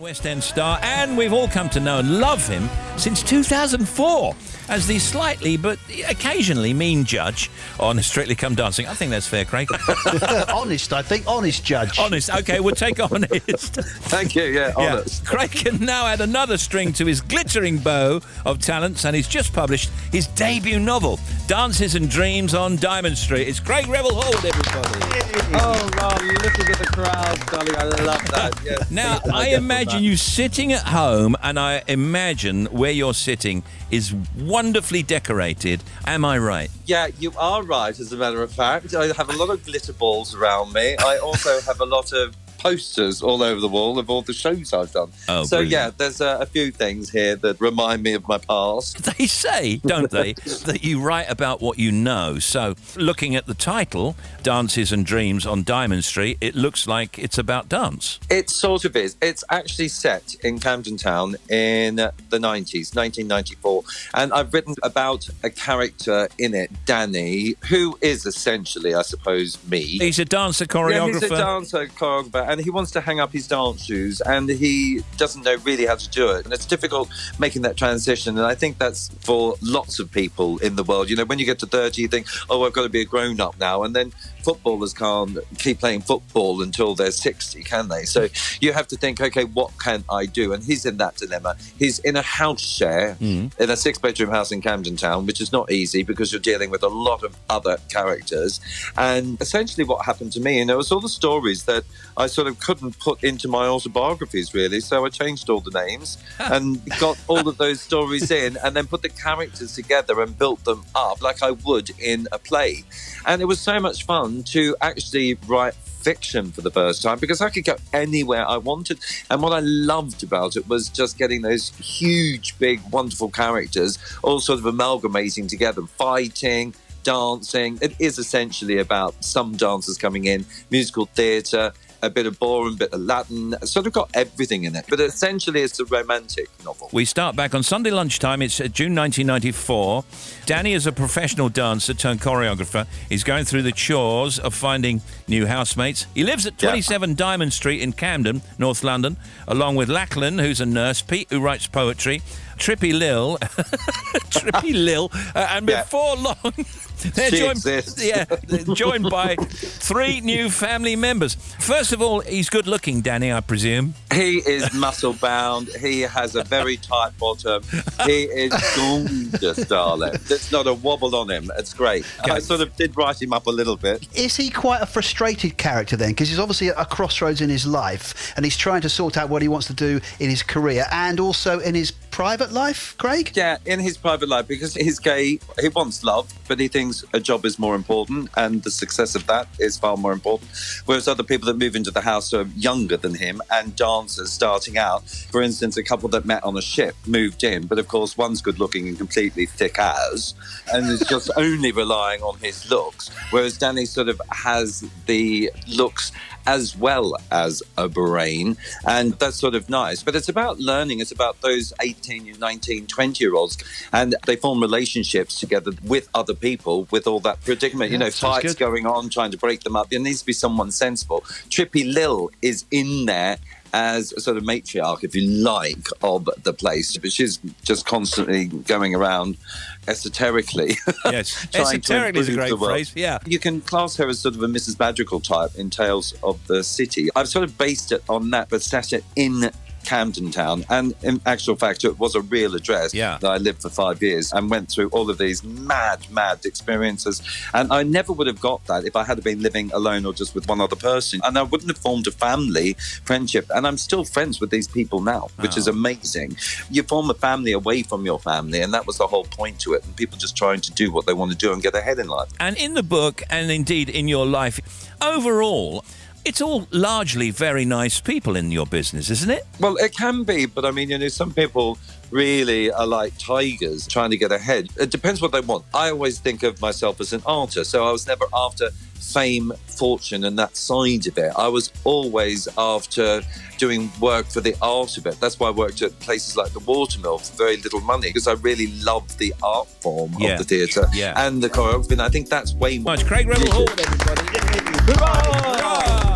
West End star, and we've all come to know and love him since 2004 as the slightly but occasionally mean judge on Strictly Come Dancing. I think that's fair, Craig. Honest, I think. Honest judge. Honest. OK, we'll take honest. Thank you, yeah, honest. Craig can now add another string to his glittering bow of talents, and he's just published his debut novel, Dances and Dreams on Diamond Street. It's Craig Revel Horwood, everybody. Oh, wow, listen to the crowd, darling. I love that. Yes. Now, I imagine you sitting at home, and I imagine where you're sitting is wonderfully decorated. Am I right? Yeah, you are right, as a matter of fact. I have a lot of glitter balls around me. I also have a lot of posters all over the wall of all the shows I've done. Oh, so, brilliant. yeah, there's a few things here that remind me of my past. They say, don't they, that you write about what you know. So, looking at the title, Dances and Dreams on Diamond Street, it looks like it's about dance. It sort of is. It's actually set in Camden Town in the 90s, 1994. And I've written about a character in it, Danny, who is essentially, I suppose, me. He's a dancer choreographer. Yeah, he's a dancer choreographer, and he wants to hang up his dance shoes, and he doesn't know really how to do it. And it's difficult making that transition, and I think that's for lots of people in the world. You know, when you get to 30, you think, oh, I've got to be a grown-up now, and then footballers can't keep playing football until they're 60, can they? So you have to think, okay, what can I do? And he's in that dilemma. He's in a house share in a 6-bedroom house in Camden Town, which is not easy because you're dealing with a lot of other characters. And essentially what happened to me, and there was all the stories that I sort of couldn't put into my autobiographies, really. So I changed all the names and got all of those stories in, and then put the characters together and built them up like I would in a play. And it was so much fun to actually write fiction for the first time, because I could go anywhere I wanted. And what I loved about it was just getting those huge, big, wonderful characters all sort of amalgamating together, fighting, dancing. It is essentially about some dancers coming in, musical theatre, a bit of ballroom, a bit of Latin, sort of got everything in it. But essentially, it's a romantic novel. We start back on Sunday lunchtime. It's June 1994. Danny is a professional dancer turned choreographer. He's going through the chores of finding new housemates. He lives at 27 Diamond Street in Camden, North London, along with Lachlan, who's a nurse, Pete, who writes poetry, Trippy Lil, and before long, they're joined by 3 new family members. First of all, he's good looking, Danny, I presume. He is muscle bound. He has a very tight bottom. He is gorgeous, darling. There's not a wobble on him. It's great. Okay. I sort of did write him up a little bit. Is he quite a frustrated character then? Because he's obviously at a crossroads in his life, and he's trying to sort out what he wants to do in his career and also in his private life, Craig? Yeah, in his private life, because he's gay, he wants love, but he thinks a job is more important and the success of that is far more important. Whereas other people that move into the house are younger than him and dancers starting out. For instance, a couple that met on a ship moved in, but of course one's good looking and completely thick as, and is just only relying on his looks. Whereas Danny sort of has the looks as well as a brain, and that's sort of nice. But it's about learning. It's about those 18, 19, 20-year-olds, and they form relationships together with other people with all that predicament. You know, fights going on, trying to break them up. There needs to be someone sensible. Trippy Lil is in there as a sort of matriarch, if you like, of the place. But she's just constantly going around esoterically. Yes, esoteric is a great phrase, yeah. You can class her as sort of a Mrs. Madrigal type in Tales of the City. I've sort of based it on that, but set it in Camden Town, and in actual fact it was a real address that I lived for 5 years and went through all of these mad experiences, and I never would have got that if I had been living alone or just with one other person, and I wouldn't have formed a family friendship, and I'm still friends with these people now, which is amazing. You form a family away from your family, and that was the whole point to it, and people just trying to do what they want to do and get ahead in life. And in the book, and indeed in your life overall, it's all largely very nice people in your business, isn't it? Well, it can be, but I mean, you know, some people really are like tigers trying to get ahead. It depends what they want. I always think of myself as an artist, so I was never after fame, fortune, and that side of it. I was always after doing work for the art of it. That's why I worked at places like the Watermill for very little money, because I really loved the art form of the theatre and the choreography, and I think that's way more... Craig Revel Horwood, everybody. Hurrah!